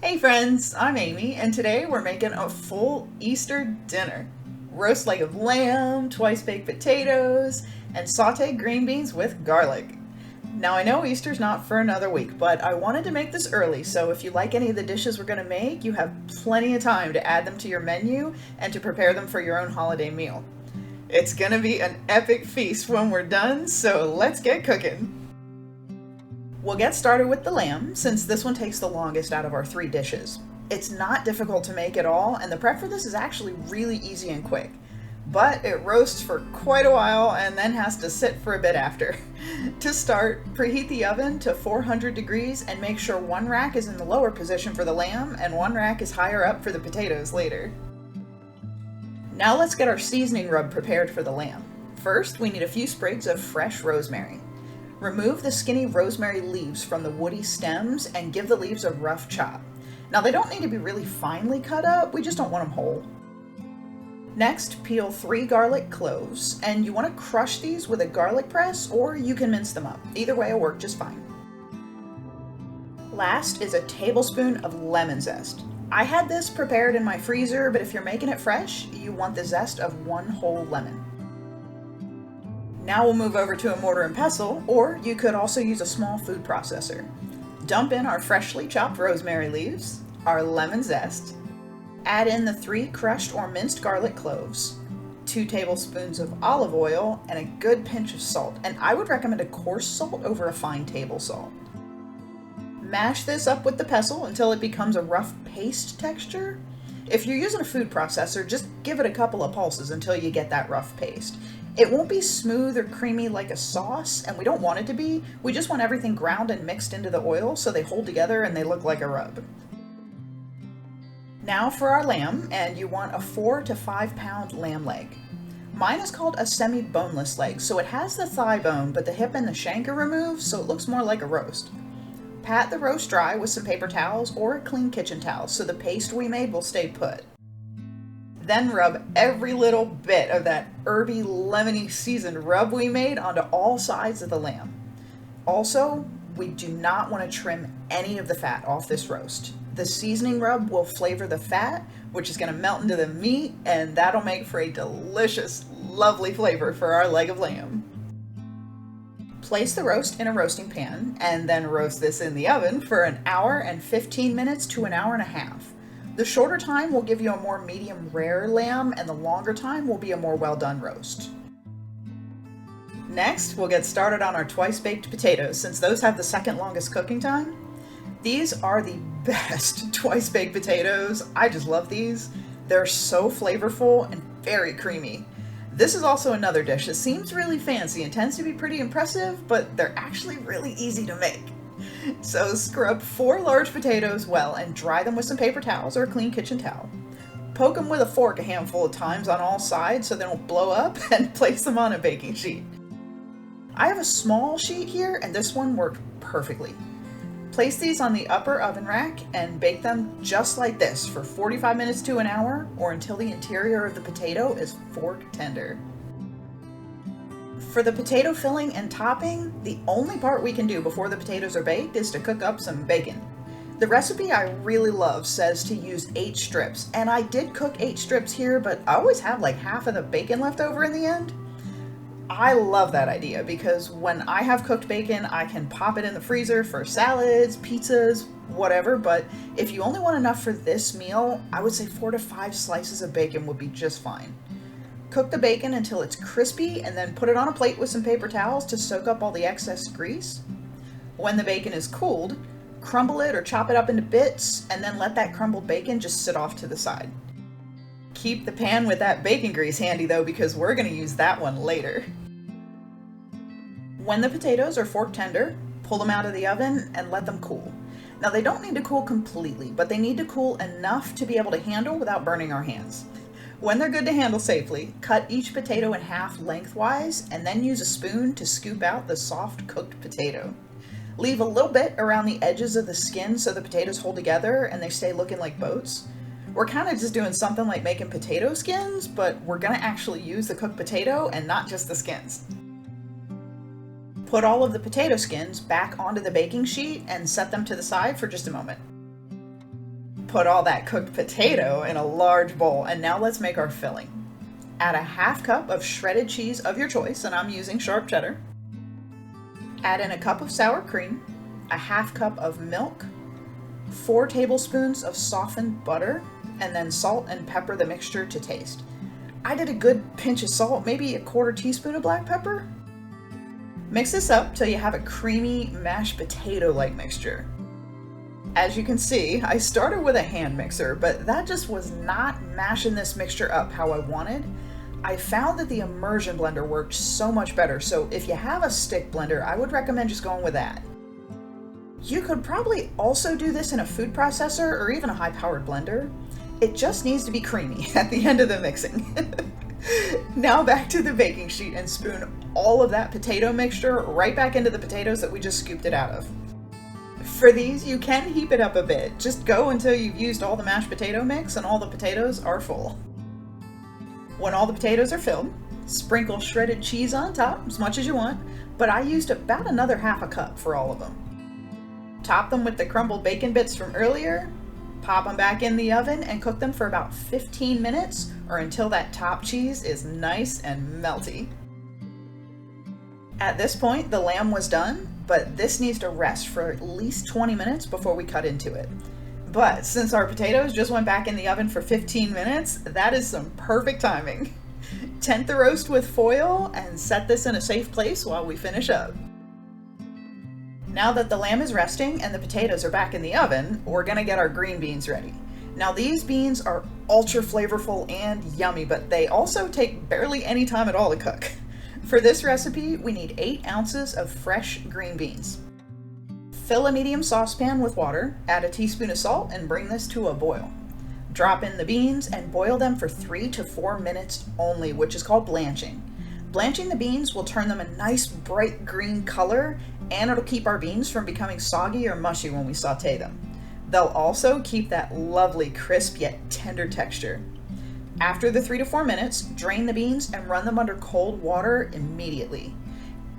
Hey friends, I'm Amy, and today we're making a full Easter dinner. Roast leg of lamb, twice baked potatoes, and sauteed green beans with garlic. Now I know Easter's not for another week, but I wanted to make this early, so if you like any of the dishes we're going to make, you have plenty of time to add them to your menu and to prepare them for your own holiday meal. It's going to be an epic feast when we're done, so let's get cooking. We'll get started with the lamb, since this one takes the longest out of our three dishes. It's not difficult to make at all, and the prep for this is actually really easy and quick. But it roasts for quite a while and then has to sit for a bit after. To start, preheat the oven to 400 degrees and make sure one rack is in the lower position for the lamb and one rack is higher up for the potatoes later. Now let's get our seasoning rub prepared for the lamb. First, we need a few sprigs of fresh rosemary. Remove the skinny rosemary leaves from the woody stems and give the leaves a rough chop. Now they don't need to be really finely cut up, we just don't want them whole. Next, peel 3 garlic cloves, and you want to crush these with a garlic press or you can mince them up. Either way will work just fine. Last is a tablespoon of lemon zest. I had this prepared in my freezer, but if you're making it fresh, you want the zest of 1 whole lemon. Now we'll move over to a mortar and pestle, or you could also use a small food processor. Dump in our freshly chopped rosemary leaves, our lemon zest, add in the 3 crushed or minced garlic cloves, 2 tablespoons of olive oil, and a good pinch of salt, and I would recommend a coarse salt over a fine table salt. Mash this up with the pestle until it becomes a rough paste texture. If you're using a food processor, just give it a couple of pulses until you get that rough paste. It won't be smooth or creamy like a sauce, and we don't want it to be. We just want everything ground and mixed into the oil so they hold together and they look like a rub. Now for our lamb, and you want a 4 to 5 pound lamb leg. Mine is called a semi-boneless leg, so it has the thigh bone, but the hip and the shank are removed, so it looks more like a roast. Pat the roast dry with some paper towels or a clean kitchen towel so the paste we made will stay put. Then rub every little bit of that herby, lemony seasoned rub we made onto all sides of the lamb. Also, we do not want to trim any of the fat off this roast. The seasoning rub will flavor the fat, which is going to melt into the meat, and that'll make for a delicious, lovely flavor for our leg of lamb. Place the roast in a roasting pan, and then roast this in the oven for an hour and 15 minutes to an hour and a half. The shorter time will give you a more medium rare lamb, and the longer time will be a more well done roast. Next, we'll get started on our twice baked potatoes, since those have the second longest cooking time. These are the best twice baked potatoes. I just love these. They're so flavorful and very creamy. This is also another dish that seems really fancy and tends to be pretty impressive, but they're actually really easy to make. So scrub 4 large potatoes well and dry them with some paper towels or a clean kitchen towel. Poke them with a fork a handful of times on all sides so they don't blow up, and place them on a baking sheet. I have a small sheet here and this one worked perfectly. Place these on the upper oven rack and bake them just like this for 45 minutes to an hour, or until the interior of the potato is fork tender. For the potato filling and topping, the only part we can do before the potatoes are baked is to cook up some bacon. The recipe I really love says to use 8 strips, and I did cook 8 strips here, but I always have like half of the bacon left over in the end. I love that idea because when I have cooked bacon, I can pop it in the freezer for salads, pizzas, whatever, but if you only want enough for this meal, I would say 4 to 5 slices of bacon would be just fine. Cook the bacon until it's crispy and then put it on a plate with some paper towels to soak up all the excess grease. When the bacon is cooled, crumble it or chop it up into bits and then let that crumbled bacon just sit off to the side. Keep the pan with that bacon grease handy though, because we're going to use that one later. When the potatoes are fork tender, pull them out of the oven and let them cool. Now they don't need to cool completely, but they need to cool enough to be able to handle without burning our hands. When they're good to handle safely, cut each potato in half lengthwise and then use a spoon to scoop out the soft cooked potato. Leave a little bit around the edges of the skin so the potatoes hold together and they stay looking like boats. We're kind of just doing something like making potato skins, but we're going to actually use the cooked potato and not just the skins. Put all of the potato skins back onto the baking sheet and set them to the side for just a moment. Put all that cooked potato in a large bowl, and now let's make our filling. Add a half cup of shredded cheese of your choice, and I'm using sharp cheddar. Add in a cup of sour cream, a half cup of milk, 4 tablespoons of softened butter, and then salt and pepper the mixture to taste. I did a good pinch of salt, maybe a 1/4 teaspoon of black pepper. Mix this up till you have a creamy mashed potato-like mixture. As you can see, I started with a hand mixer, but that just was not mashing this mixture up how I wanted. I found that the immersion blender worked so much better, so if you have a stick blender, I would recommend just going with that. You could probably also do this in a food processor or even a high-powered blender. It just needs to be creamy at the end of the mixing. Now back to the baking sheet and spoon all of that potato mixture right back into the potatoes that we just scooped it out of. For these, you can heap it up a bit. Just go until you've used all the mashed potato mix and all the potatoes are full. When all the potatoes are filled, sprinkle shredded cheese on top as much as you want, but I used about another half a cup for all of them. Top them with the crumbled bacon bits from earlier, pop them back in the oven and cook them for about 15 minutes or until that top cheese is nice and melty. At this point, the lamb was done, but this needs to rest for at least 20 minutes before we cut into it. But since our potatoes just went back in the oven for 15 minutes, that is some perfect timing. Tent the roast with foil and set this in a safe place while we finish up. Now that the lamb is resting and the potatoes are back in the oven, we're gonna get our green beans ready. Now these beans are ultra flavorful and yummy, but they also take barely any time at all to cook. For this recipe, we need 8 ounces of fresh green beans. Fill a medium saucepan with water, add a teaspoon of salt, and bring this to a boil. Drop in the beans and boil them for 3 to 4 minutes only, which is called blanching. Blanching the beans will turn them a nice bright green color, and it'll keep our beans from becoming soggy or mushy when we saute them. They'll also keep that lovely crisp yet tender texture. After the 3 to 4 minutes, drain the beans and run them under cold water immediately.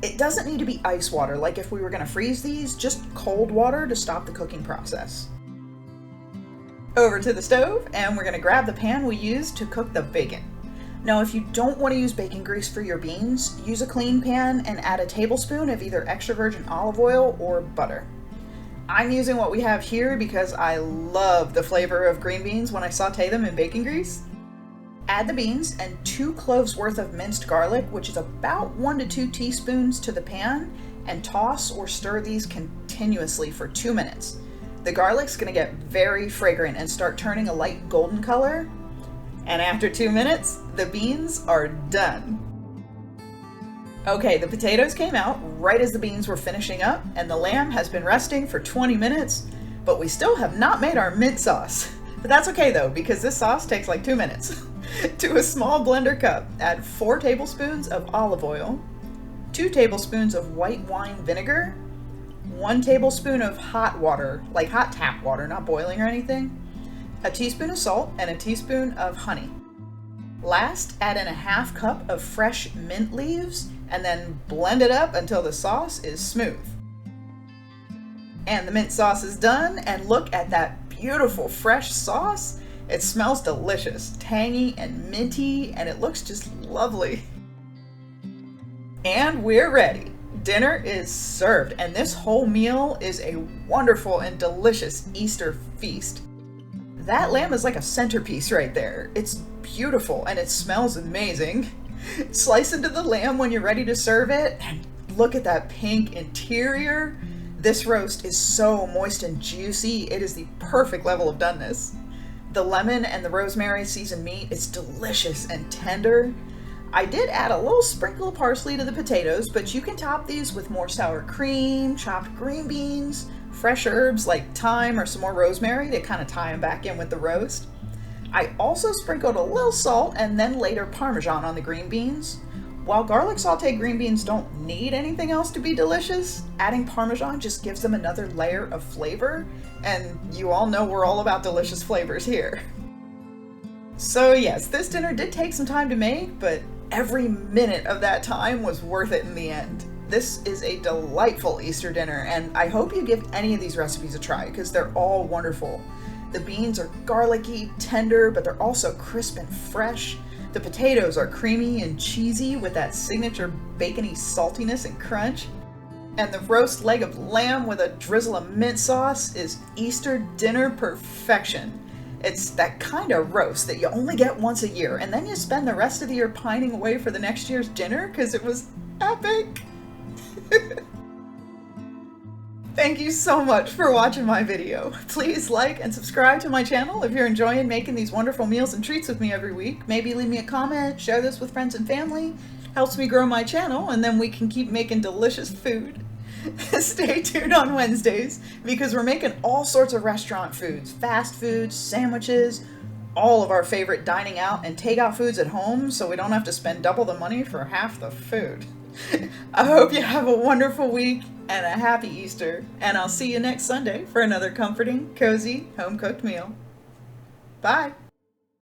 It doesn't need to be ice water like if we were going to freeze these, just cold water to stop the cooking process. Over to the stove, and we're going to grab the pan we used to cook the bacon. Now if you don't want to use bacon grease for your beans, use a clean pan and add a tablespoon of either extra virgin olive oil or butter. I'm using what we have here because I love the flavor of green beans when I saute them in bacon grease. Add the beans and 2 cloves worth of minced garlic, which is about 1 to 2 teaspoons to the pan, and toss or stir these continuously for 2 minutes. The garlic's gonna get very fragrant and start turning a light golden color. And after 2 minutes, the beans are done. Okay, the potatoes came out right as the beans were finishing up, and the lamb has been resting for 20 minutes, but we still have not made our mint sauce. But that's okay though, because this sauce takes like 2 minutes. To a small blender cup, add 4 tablespoons of olive oil, 2 tablespoons of white wine vinegar, 1 tablespoon of hot water, like hot tap water, not boiling or anything, a teaspoon of salt, and a teaspoon of honey. Last, add in a half cup of fresh mint leaves, and then blend it up until the sauce is smooth. And the mint sauce is done, and look at that beautiful fresh sauce. It smells delicious, tangy and minty, and it looks just lovely. And we're ready. Dinner is served, and this whole meal is a wonderful and delicious Easter feast. That lamb is like a centerpiece right there. It's beautiful and it smells amazing. Slice into the lamb when you're ready to serve it, and look at that pink interior. This roast is so moist and juicy. It is the perfect level of doneness. The lemon and the rosemary seasoned meat is delicious and tender. I did add a little sprinkle of parsley to the potatoes, but you can top these with more sour cream, chopped green beans, fresh herbs like thyme or some more rosemary to kind of tie them back in with the roast. I also sprinkled a little salt and then later Parmesan on the green beans. While garlic sauteed green beans don't need anything else to be delicious, adding Parmesan just gives them another layer of flavor, and you all know we're all about delicious flavors here. So yes, this dinner did take some time to make, but every minute of that time was worth it in the end. This is a delightful Easter dinner, and I hope you give any of these recipes a try because they're all wonderful. The beans are garlicky, tender, but they're also crisp and fresh. The potatoes are creamy and cheesy with that signature bacony saltiness and crunch. And the roast leg of lamb with a drizzle of mint sauce is Easter dinner perfection. It's that kind of roast that you only get once a year, and then you spend the rest of the year pining away for the next year's dinner because it was epic. Thank you so much for watching my video. Please like and subscribe to my channel if you're enjoying making these wonderful meals and treats with me every week. Maybe leave me a comment, share this with friends and family. Helps me grow my channel, and then we can keep making delicious food. Stay tuned on Wednesdays because we're making all sorts of restaurant foods, fast foods, sandwiches, all of our favorite dining out and takeout foods at home so we don't have to spend double the money for half the food. I hope you have a wonderful week and a happy Easter, and I'll see you next Sunday for another comforting, cozy, home-cooked meal. Bye!